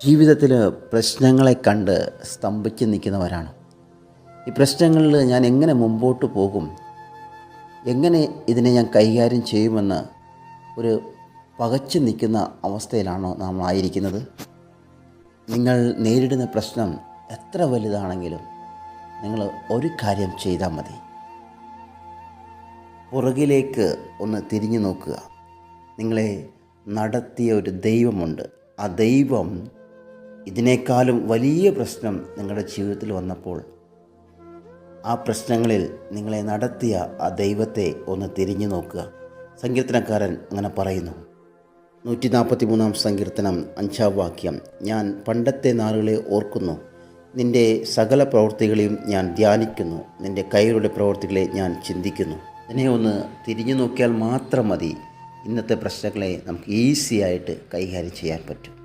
ജീവിതത്തിൽ പ്രശ്നങ്ങളെ കണ്ട് സ്തംഭിച്ച് നിൽക്കുന്നവരാണ്. ഈ പ്രശ്നങ്ങളിൽ ഞാൻ എങ്ങനെ മുമ്പോട്ട് പോകും, എങ്ങനെ ഇതിനെ ഞാൻ കൈകാര്യം ചെയ്യുമെന്ന് ഒരു പകച്ചു നിൽക്കുന്ന അവസ്ഥയിലാണോ നാം ആയിരിക്കുന്നത്? നിങ്ങൾ നേരിടുന്ന പ്രശ്നം എത്ര വലുതാണെങ്കിലും നിങ്ങൾ ഒരു കാര്യം ചെയ്താൽ മതി. പുറകിലേക്ക് ഒന്ന് തിരിഞ്ഞു നോക്കുക. നിങ്ങളെ നടത്തിയ ഒരു ദൈവമുണ്ട്. ആ ദൈവം ഇതിനേക്കാളും വലിയ പ്രശ്നം നിങ്ങളുടെ ജീവിതത്തിൽ വന്നപ്പോൾ ആ പ്രശ്നങ്ങളിൽ നിങ്ങളെ നടത്തിയ ആ ദൈവത്തെ ഒന്ന് തിരിഞ്ഞു നോക്കുക. സങ്കീർത്തനക്കാരൻ അങ്ങനെ പറയുന്നു. 143 സങ്കീർത്തനം 5 വാക്യം, ഞാൻ പണ്ടത്തെ നാളുകളെ ഓർക്കുന്നു, നിൻ്റെ സകല പ്രവൃത്തികളെയും ഞാൻ ധ്യാനിക്കുന്നു, നിൻ്റെ കൈകളുടെ പ്രവൃത്തികളെ ഞാൻ ചിന്തിക്കുന്നു. ഇതിനെ ഒന്ന് തിരിഞ്ഞു നോക്കിയാൽ മാത്രം മതി ഇന്നത്തെ പ്രശ്നങ്ങളെ നമുക്ക് ഈസിയായിട്ട് കൈകാര്യം ചെയ്യാൻ പറ്റും.